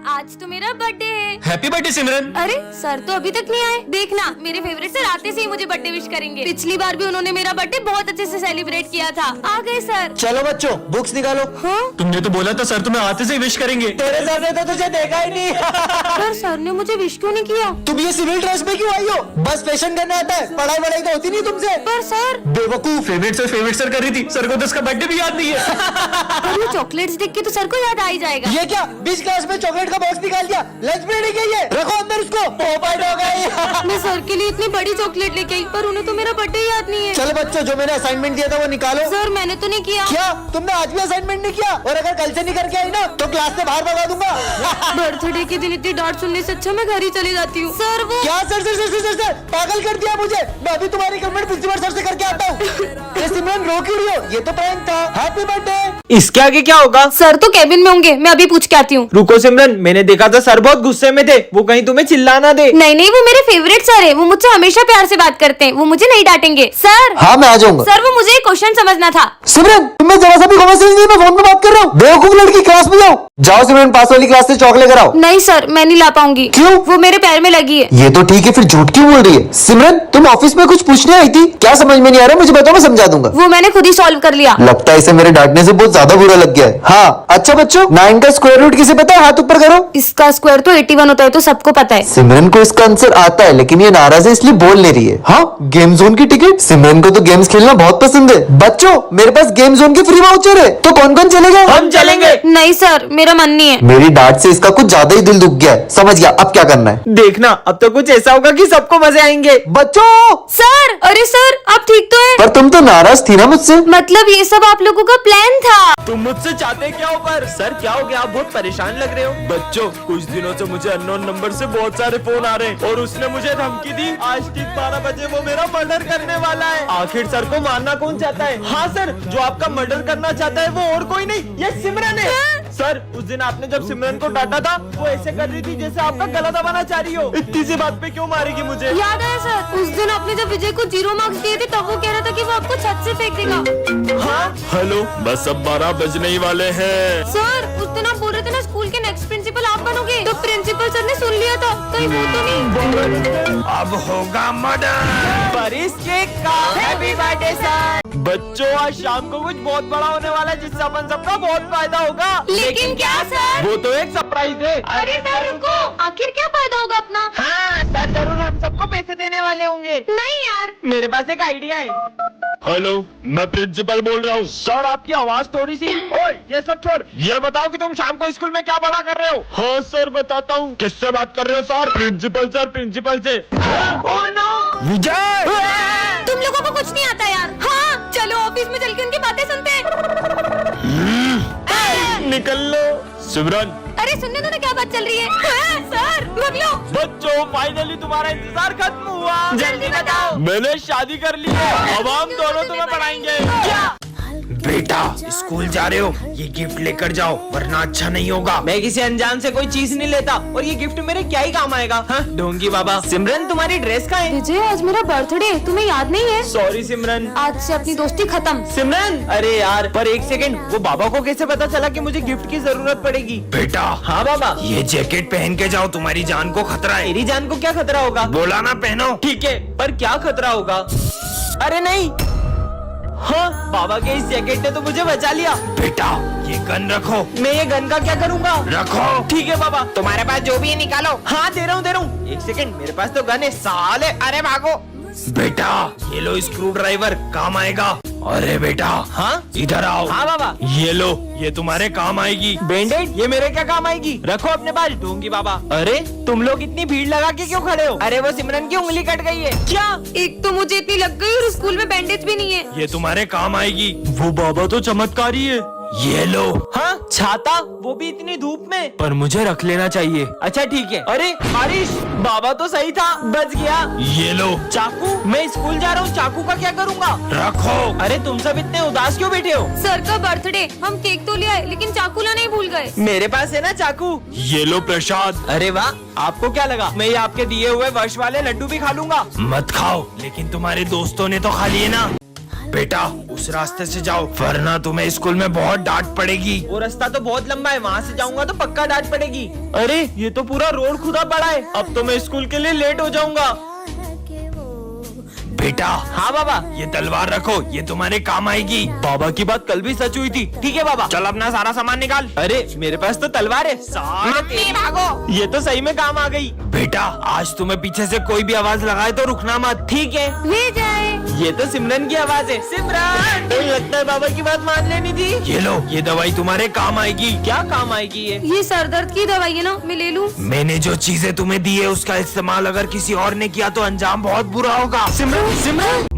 आज तो मेरा बर्थडे है। हैप्पी बर्थडे सिमरन। अरे सर तो अभी तक नहीं आए। देखना मेरे फेवरेट सर आते से ही मुझे बर्थडे विश करेंगे। पिछली बार भी उन्होंने मेरा बर्थडे बहुत अच्छे से सेलिब्रेट किया था। आ गए सर। चलो बच्चों बुक्स निकालो। हाँ? तुमने तो बोला था सर तुम्हें आते से विश करेंगे। तेरे सर ने तो तुझे देखा ही नहीं। सर ने मुझे विश क्यों नहीं किया? तुम ये सिविल ड्रेस में क्यों आई हो? बस फैशन करना आता है, पढ़ाई वढ़ाई तो होती नहीं तुमसे। पर सर बेवकूफ। फेवरेट सर कर रही थी, सर को तो उसका बर्थडे भी याद नहीं है। पर ये चॉकलेट्स देख के तो सर को याद आ ही जाएगा। ये क्या 20 क्लास में चॉकलेट का बॉक्स निकाल दिया? लंच ब्रेक है ये, रखो अंदर उसको। पोपट हो गई। मैं सर के लिए इतनी बड़ी चॉकलेट लेके आई पर उन्हें तो मेरा बर्थडे याद नहीं है। चलो बच्चों जो मैंने असाइनमेंट दिया था वो निकालो। सर मैंने तो नहीं किया। क्या तुमने आज भी असाइनमेंट नहीं किया? और अगर कल से नहीं करके आई ना तो क्लास से बाहर भगा दूंगा। बर्थडे के दिन इतनी डांट सुनने से अच्छा मैं घर ही चली जाती हूँ। सर वो क्या sir sir sir sir sir पागल कर दिया मुझे। मैं अभी तुम्हारी कमेंट प्रिंसिपल सर से करके आता हूँ। ये सिमरन रो क्यों रही हो? ये तो प्रैंक था। Happy birthday. इसके आगे क्या होगा? सर तो कैबिन में होंगे, मैं अभी पूछ के आती हूँ। रुको सिमरन, मैंने देखा था सर बहुत गुस्से में थे, वो कहीं तुम्हें चिल्लाना दे। नहीं नहीं वो मेरे फेवरेट सर है, वो मुझसे हमेशा प्यार से बात करते हैं, वो मुझे नहीं डांटेंगे। सर हाँ मैं आ जाऊंगा। सर वो मुझे एक क्वेश्चन समझना था। सिमरन तुम्हें जरा सा भी कॉमन सेंस नहीं? मैं फोन पे बात कर रहा हूँ। बेवकूफ लड़की, क्लास में जाओ। जाओ सिमरन पास वाली क्लास से चॉकलेट कराओ। नहीं सर मैं नहीं ला पाऊंगी। क्यों? वो मेरे पैर में लगी है। ये तो ठीक है, फिर झूठ क्यों बोल रही है? सिमरन तुम ऑफिस में कुछ पूछने आई थी? क्या समझ में नहीं आ रहा मुझे बताओ, मैं समझा दूंगा। वो मैंने खुद ही सॉल्व कर लिया। लगता है इसे मेरे डांटने से बहुत ज्यादा बुरा लग गया है। हाँ अच्छा बच्चों 9 का स्क्वायर रूट किसे पता है? हाथ ऊपर करो। इसका स्क्वायर तो 81 होता है, तो सबको पता है। सिमरन को इसका आंसर आता है लेकिन ये नाराज है इसलिए बोल नहीं रही है। हाँ गेम जोन की टिकट। सिमरन को तो गेम्स खेलना बहुत पसंद है। बच्चों मेरे पास गेम जोन की फ्री वाउचर है, तो कौन कौन चलेगा? हम चलेंगे। नहीं सर मेरा मन नहीं है। मेरी डांट से इसका कुछ ज्यादा ही दिल दुख गया है। समझ गया अब क्या करना है। देखना अब तो कुछ ऐसा होगा कि सबको मजे आएंगे। बच्चों सर अरे सर आप ठीक तो है? पर तुम तो नाराज थी ना मुझसे। मतलब ये सब आप लोगों का प्लान था? तुम मुझसे चाहते क्या हो? पर सर क्या हो गया, आप बहुत परेशान लग रहे हो। बच्चों कुछ दिनों से मुझे अननोन नंबर से बहुत सारे फोन आ रहे हैं और उसने मुझे धमकी दी आज ठीक 12 बजे वो मेरा मर्डर करने वाला है। आखिर सर को मारना कौन चाहता है? हाँ सर, जो आपका मर्डर करना चाहता है वो और कोई नहीं, ये सिमरन है। सर उस दिन आपने जब सिमरन को डांटा था वो ऐसे कर रही थी जैसे आपका गला दबाना चाह रही हो। इतनी सी बात पे क्यों मारेगी मुझे? याद है सर उस दिन आपने जब विजय को 0 मार्क्स दिए थे तब वो कह रहा था कि वो आपको छत से फेंक देगा। हाँ हेलो, बस अब 12 बजने ही वाले हैं। सर उस दिन आप बोल रहे थे ना स्कूल के नेक्स्ट प्रिंसिपल आप बनोगे, तो प्रिंसिपल सर ने सुन लिया था, कहीं वो तो नहीं? अब होगा मर्डर। परिस केक का हैप्पी बर्थडे सर। बच्चों आज शाम को कुछ बहुत बड़ा होने वाला है जिससे अपन सबका बहुत फायदा होगा। लेकिन क्या सर? वो तो एक सरप्राइज है। अरे सर रुको, आखिर क्या फायदा होगा अपना? हाँ सर जरूर हम सबको पैसे देने वाले होंगे। नहीं यार मेरे पास एक आइडिया है। हेलो मैं प्रिंसिपल बोल रहा हूँ। सर आपकी आवाज थोड़ी सी। ओए ये सब छोड़, ये बताओ कि तुम शाम को स्कूल में क्या बड़ा कर रहे हो? हाँ सर बताता हूँ। किससे बात कर रहे हो सर? प्रिंसिपल से। ओह नो विजय, तुम लोगों को कुछ नहीं आता यार। हाँ चलो ऑफिस में चल के उनकी बातें सुनते हैं। निकल लो। सिमरन अरे सुनने दो ना क्या बात चल रही है। हाँ, सर भाग लो। बच्चों फाइनली तुम्हारा इंतजार खत्म हुआ। जल्दी बताओ। मैंने शादी कर ली है, अब हम दोनों तुम्हें पढ़ाएंगे। क्या बेटा स्कूल जा रहे हो? ये गिफ्ट लेकर जाओ वरना अच्छा नहीं होगा। मैं किसी अनजान से कोई चीज नहीं लेता और ये गिफ्ट मेरे क्या ही काम आएगा। हाँ ढोंगी बाबा। सिमरन तुम्हारी ड्रेस कहाँ है? विजय आज मेरा बर्थडे है, तुम्हें याद नहीं है? सॉरी सिमरन। आज से अपनी दोस्ती खत्म। सिमरन अरे यार पर एक सेकंड, वो बाबा को कैसे पता चला कि मुझे गिफ्ट की जरूरत पड़ेगी? बेटा हाँ बाबा, ये जैकेट पहन के जाओ, तुम्हारी जान को खतरा है। मेरी जान को क्या खतरा होगा? बोला ना पहनो। ठीक है पर क्या खतरा होगा? अरे नहीं, हाँ बाबा के इस जैकेट ने तो मुझे बचा लिया। बेटा ये गन रखो। मैं ये गन का क्या करूँगा? रखो। ठीक है बाबा। तुम्हारे पास जो भी है निकालो। हाँ दे रहा हूँ। एक सेकंड, मेरे पास तो गन है साले। अरे भागो। बेटा ये लो स्क्रू ड्राइवर, काम आएगा। अरे बेटा हाँ इधर आओ। हाँ बाबा। ये लो, ये तुम्हारे काम आएगी। बैंडेड ये मेरे क्या काम आएगी? रखो अपने पास ढूंगी बाबा। अरे तुम लोग इतनी भीड़ लगा के क्यों खड़े हो? अरे वो सिमरन की उंगली कट गई है। क्या? एक तो मुझे इतनी लग गई और स्कूल में बैंडेज भी नहीं है। ये तुम्हारे काम आएगी। वो बाबा तो चमत्कारी है। ये लो। हाँ छाता, वो भी इतनी धूप में? पर मुझे रख लेना चाहिए। अच्छा ठीक है। अरे बारिश, बाबा तो सही था, बच गया। ये लो। चाकू, मैं स्कूल जा रहा हूँ, चाकू का क्या करूँगा? रखो। अरे तुम सब इतने उदास क्यों बैठे हो? सर का बर्थडे, हम केक तो ले आए लेकिन चाकू लाना ही भूल गए। मेरे पास है ना चाकू। ये लो प्रसाद। अरे वाह, आपको क्या लगा मैं ये आपके दिए हुए वर्ष वाले लड्डू भी खा लूंगा? मत खाओ, लेकिन तुम्हारे दोस्तों ने तो खा लिए ना। बेटा उस रास्ते से जाओ वरना तुम्हें स्कूल में बहुत डांट पड़ेगी। वो रास्ता तो बहुत लंबा है, वहाँ से जाऊंगा तो पक्का डांट पड़ेगी। अरे ये तो पूरा रोड खुदा पड़ा है, अब तो मैं स्कूल के लिए लेट हो जाऊंगा। बेटा हाँ बाबा, ये तलवार रखो, ये तुम्हारे काम आएगी। बाबा की बात कल भी सच हुई थी। ठीक है बाबा, चल अपना सारा सामान निकाल। अरे मेरे पास तो तलवार है। भागो, ये तो सही में काम आ गई। बेटा आज तुम्हें पीछे से कोई भी आवाज लगाए तो रुकना मत, ठीक है? ले जाए। ये तो सिमरन की आवाज है। सिमरन, तो लगता है बाबा की बात मान लेनी थी। ये लो, ये दवाई तुम्हारे काम आएगी। क्या काम आएगी ये सर दर्द की दवाई है ना, मैं ले लूं? मैंने जो चीजें तुम्हें दी है उसका इस्तेमाल अगर किसी और ने किया तो अंजाम बहुत बुरा होगा। सिमरन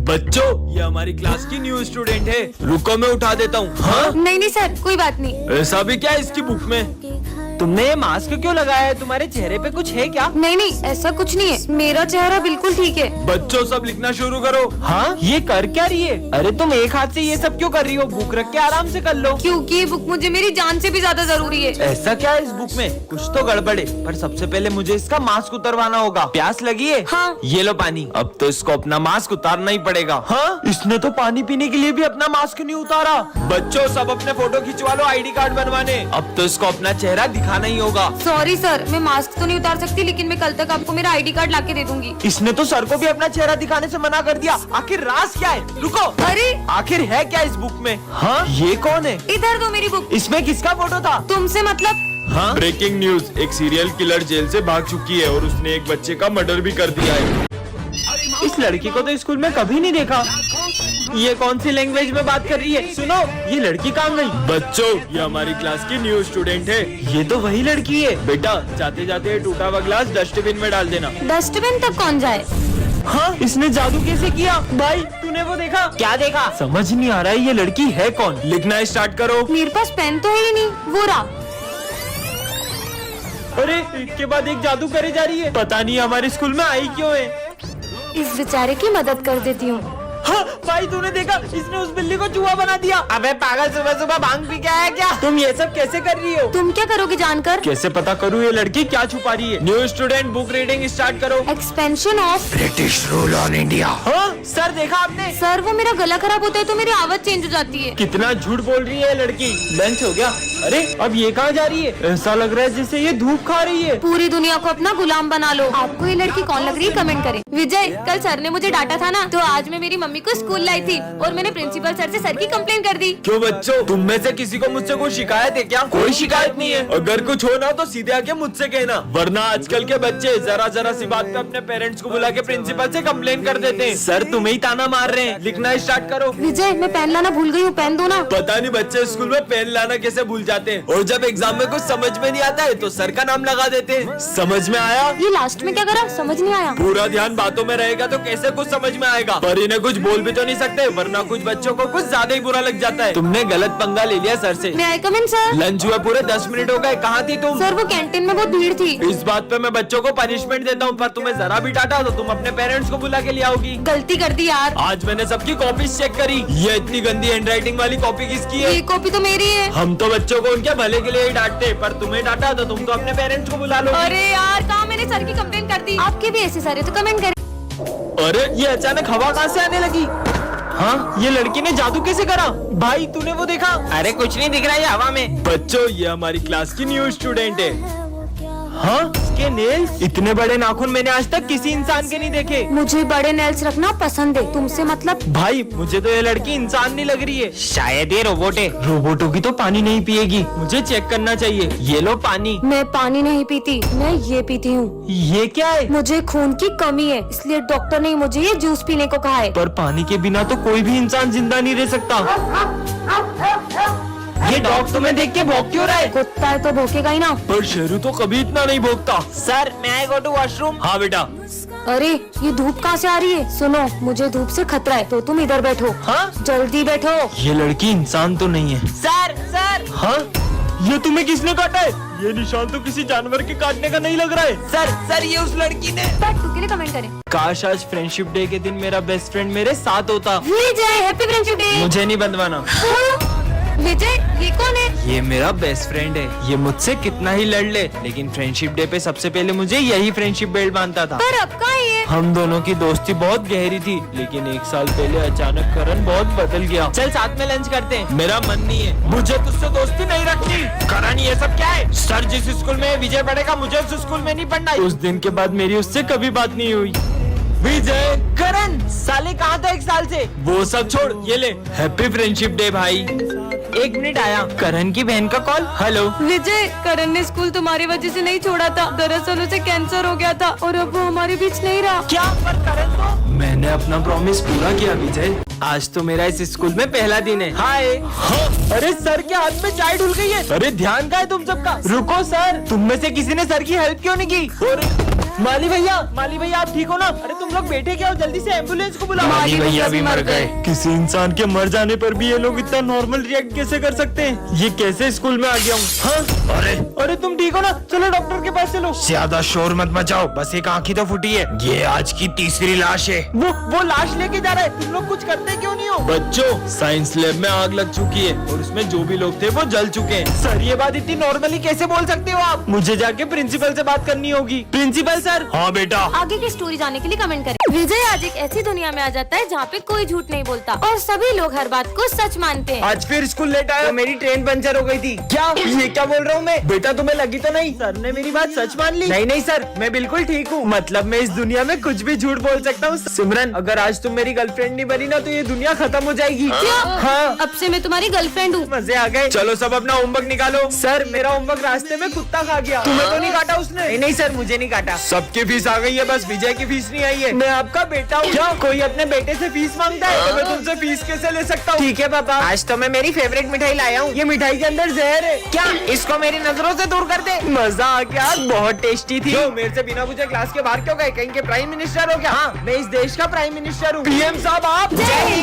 बच्चों, ये हमारी क्लास की न्यू स्टूडेंट है। रुको मैं उठा देता हूँ। हाँ? नहीं नहीं सर, कोई बात नहीं। ऐसा भी क्या है इसकी बुक में? तुमने ये मास्क क्यों लगाया है? तुम्हारे चेहरे पे कुछ है क्या? नहीं नहीं, ऐसा कुछ नहीं है, मेरा चेहरा बिल्कुल ठीक है। बच्चों सब लिखना शुरू करो। हाँ? ये कर क्या रही है? अरे तुम एक हाथ से ये सब क्यों कर रही हो? बुक रख के आराम से कर लो। क्योंकि ये बुक मुझे मेरी जान से भी ज्यादा जरूरी है। ऐसा क्या है इस बुक में? कुछ तो गड़बड़ है, पर सबसे पहले मुझे इसका मास्क उतरवाना होगा। प्यास लगी है? हाँ। ये लो पानी। अब तो इसको अपना मास्क उतारना ही पड़ेगा। हाँ? इसने तो पानी पीने के लिए भी अपना मास्क नहीं उतारा। बच्चों सब अपने फोटो खिंचवा लो आईडी कार्ड बनवाने। अब तो इसको अपना चेहरा दिखाना ही होगा। सॉरी सर, मैं मास्क तो नहीं उतार सकती, लेकिन मैं कल तक आपको मेरा आईडी कार्ड लाके दे दूंगी। इसने तो सर को भी अपना चेहरा दिखाने से मना कर दिया। आखिर राज क्या है? रुको, अरे आखिर है क्या इस बुक में? हाँ? ये कौन है? इधर दो मेरी बुक। इसमें किसका फोटो था? तुमसे मतलब? हाँ? ब्रेकिंग न्यूज, एक सीरियल किलर जेल से भाग चुकी है और उसने एक बच्चे का मर्डर भी कर दिया है। इस लड़की को तो स्कूल में कभी नहीं देखा। ये कौन सी लैंग्वेज में बात कर रही है? सुनो, ये लड़की कहाँ गई? बच्चों, ये हमारी क्लास की न्यू स्टूडेंट है। ये तो वही लड़की है। बेटा जाते जाते टूटा हुआ ग्लास डस्टबिन में डाल देना। डस्टबिन तक कौन जाए? हाँ? इसने जादू कैसे किया? भाई तूने वो देखा? क्या देखा? समझ नहीं आ रहा है ये लड़की है कौन। लिखना स्टार्ट करो। मेरे पास पेन तो है ही नहीं, वो रहा। अरे एक के बाद एक जादू करे जा रही है। पता नहीं हमारे स्कूल में आई क्यों है। इस बेचारे की मदद कर देती हूँ। हाँ, भाई तूने देखा? इसने उस बिल्ली को चूहा बना दिया। अबे पागल, सुबह सुबह भांग पी के आया क्या? तुम ये सब कैसे कर रही हो? तुम क्या करोगे जानकर? कैसे पता करूँ ये लड़की क्या छुपा रही है? New student book reading start करो। Expansion of. British rule on India. हाँ? सर देखा आपने? सर वो मेरा गला खराब होता है तो मेरी आवाज चेंज हो जाती है। कितना झूठ बोल रही है लड़की। लंच हो गया? अरे अब ये कहाँ जा रही है? ऐसा लग रहा है जैसे ये धूप खा रही है। पूरी दुनिया को अपना गुलाम बना लो। आपको ये लड़की कौन लग रही है? कमेंट करें। विजय, कल सर ने मुझे डांटा था ना, तो आज मैं मेरी मम्मी को स्कूल लाई थी और मैंने प्रिंसिपल सर से सर की कंप्लेन कर दी। क्यों बच्चों, तुम में से किसी को मुझसे कोई शिकायत है क्या? कोई शिकायत नहीं है। अगर कुछ हो ना तो सीधे आके मुझसे कहना, वरना आजकल के बच्चे जरा जरा सी बात पे अपने पेरेंट्स को बुला के प्रिंसिपल से कंप्लेन कर देते हैं। सर तुम्हें ही ताना मार रहे हैं। लिखना स्टार्ट करो। विजय, मैं पेन लाना भूल गई हूँ, पेन दो ना। पता नहीं बच्चे स्कूल में पेन लाना कैसे भूल जाते हैं, और जब एग्जाम में कुछ समझ में नहीं आता है तो सर का नाम लगा देते हैं। समझ में आया? ये लास्ट में क्या करा? समझ नहीं आया। पूरा ध्यान बातों में रहेगा तो कैसे कुछ समझ में आएगा। पर इन्हें कुछ बोल भी तो नहीं सकते, वरना कुछ बच्चों को कुछ ज्यादा ही बुरा लग जाता है। तुमने गलत पंगा ले लिया सर से। मैं आई कम इन सर? लंच हुए पूरे 10 मिनट हो गए, कहाँ थी तुम? सर वो कैंटीन में बहुत भीड़ थी। इस बात पे मैं बच्चों को पनिशमेंट देता हूँ, पर तुम्हें जरा भी डांटा तो तुम अपने पेरेंट्स को बुला के ले आओगी। गलती कर दी यार। आज मैंने सबकी कॉपीज चेक करी, ये इतनी गंदी हैंडराइटिंग वाली कॉपी किसकी है? ये कॉपी तो मेरी है। हम तो बच्चों को उनके भले के लिए ही डांटते, पर तुम्हें डांटा तो तुम तो अपने पेरेंट्स को बुला लो। अरे यार, कहाँ मैंने सर की कंप्लेन कर दी। आपके भी ऐसे सारे तो कमेंट करें। अरे ये अचानक हवा कहाँ से आने लगी? हाँ? ये लड़की ने जादू कैसे करा? भाई तूने वो देखा? अरे कुछ नहीं दिख रहा है हवा में। बच्चों, ये हमारी क्लास की न्यू स्टूडेंट है। हाँ? इसके नेल्स इतने बड़े नाखून मैंने आज तक किसी इंसान के नहीं देखे। मुझे बड़े नेल्स रखना पसंद है, तुमसे मतलब? भाई मुझे तो ये लड़की इंसान नहीं लग रही है, शायद ये रोबोट है। रोबोटों की तो पानी नहीं पिएगी, मुझे चेक करना चाहिए। ये लो पानी। मैं पानी नहीं पीती, मैं ये पीती हूँ। ये क्या है? मुझे खून की कमी है, इसलिए डॉक्टर ने मुझे ये जूस पीने को कहा है। पर पानी के बिना तो कोई भी इंसान जिंदा नहीं रह सकता। ये डॉग तुम्हें देख के भौंक क्यों रहा है? कुत्ता है तो भौंकेगा ही ना। पर शेरू तो कभी इतना नहीं भोगता। सर मैं आई गो टू वॉशरूम। हाँ बेटा। अरे ये धूप कहाँ से आ रही है? सुनो, मुझे धूप से खतरा है, तो तुम इधर बैठो। हाँ? जल्दी बैठो। ये लड़की इंसान तो नहीं है। Sir sir. हाँ? ये तुम्हें किसने काटा है? ये निशान तो किसी जानवर के काटने का नहीं लग रहा है। सर ये उस लड़की ने। के लिए कमेंट करें। काश आज फ्रेंडशिप डे के दिन मेरा बेस्ट फ्रेंड मेरे साथ होता। विजय, हैप्पी फ्रेंडशिप डे। मुझे नहीं बंधवाना। विजय, ये कौन है? ये मेरा बेस्ट फ्रेंड है। ये मुझसे कितना ही लड़ ले, लेकिन फ्रेंडशिप डे पे सबसे पहले मुझे यही फ्रेंडशिप बेल्ट बांधता था। पर अब कहाँ है ये? हम दोनों की दोस्ती बहुत गहरी थी, लेकिन 1 साल पहले अचानक करण बहुत बदल गया। चल साथ में लंच करते हैं। मेरा मन नहीं है, मुझे तुझसे दोस्ती नहीं रखनी। करण ये सब क्या है? सर जिस स्कूल में विजय पढ़ेगा मुझे उस स्कूल में नहीं पढ़ना। उस दिन के बाद मेरी उससे कभी बात नहीं हुई। विजय, करण साले कहाँ था 1 साल से? वो सब छोड़, ये ले हैप्पी फ्रेंडशिप डे भाई। 1 मिनट आया। करण की बहन का कॉल। हेलो। विजय, करण ने स्कूल तुम्हारी वजह से नहीं छोड़ा था। दरअसल उसे कैंसर हो गया था और अब वो हमारे बीच नहीं रहा। क्या? पर करण तो मैंने अपना प्रॉमिस पूरा किया विजय। आज तो मेरा इस स्कूल में पहला दिन है। हाय। हाँ। अरे सर के हाथ में चाय ढुल गई है। अरे ध्यान का है तुम सबका। रुको सर, तुम में से किसी ने सर की हेल्प क्यों नहीं की? माली भैया आप ठीक हो ना? अरे तुम लोग बैठे क्या हो? जल्दी से एम्बुलेंस को बुलाओ। माली भैया भी मर गए। किसी इंसान के मर जाने पर भी ये लोग इतना नॉर्मल रिएक्ट कैसे कर सकते हैं? ये कैसे स्कूल में आ गया हूँ? हाँ? अरे तुम ठीक हो ना? चलो डॉक्टर के पास चलो। ज्यादा शोर मत मचाओ, बस एक आंख ही तो फूटी है। ये आज की तीसरी लाश है। वो लाश लेके जा रहा है। तुम लोग कुछ करते क्यों नहीं हो? बच्चों, साइंस लैब में आग लग चुकी है और उसमें जो भी लोग थे वो जल चुके हैं। सर ये बात इतनी नॉर्मली कैसे बोल सकते हो आप? मुझे जाके प्रिंसिपल से बात करनी होगी। Principal sir. हाँ बेटा। आगे की स्टोरी जानने के लिए कमेंट करें। विजय आज एक ऐसी दुनिया में आ जाता है जहाँ पे कोई झूठ नहीं बोलता और सभी लोग हर बात को सच मानते हैं। आज फिर स्कूल लेट आया। तो मेरी ट्रेन पंचर हो गई थी। क्या? ये क्या बोल रहा हूँ मैं? बेटा तुम्हें लगी तो नहीं? सर ने मेरी बात सच मान ली। नहीं सर, मैं बिल्कुल ठीक हूँ। मतलब मैं इस दुनिया में कुछ भी झूठ बोल सकता हूँ। सिमरन, अगर आज तुम मेरी गर्लफ्रेंड नहीं बनी ना तो ये दुनिया खत्म हो जाएगी। हाँ। अब से मैं तुम्हारी गर्लफ्रेंड हूँ। मजे आ गए। चलो सब अपना होमवर्क निकालो। सर मेरा होमवर्क रास्ते में कुत्ता खा गया। तुम्हें तो नहीं काटा उसने? नहीं सर, मुझे नहीं काटा। सबकी फीस आ गई है, बस विजय की फीस नहीं आई है। मैं आपका बेटा हूँ। क्या कोई अपने बेटे से फीस मांगता है तो मैं तुमसे फीस कैसे ले सकता हूँ? ठीक है पापा, आज तो मैं मेरी फेवरेट मिठाई लाया हूँ। ये मिठाई के अंदर जहर है। क्या? इसको मेरी नजरों से दूर कर दे। मजा आ गया, बहुत टेस्टी थी। क्यों मेरे से बिना पूछे क्लास के बाहर क्यों गए? कहीं के प्राइम मिनिस्टर हो क्या? हाँ, मैं इस देश का प्राइम मिनिस्टर हूँ। पीएम साहब आप।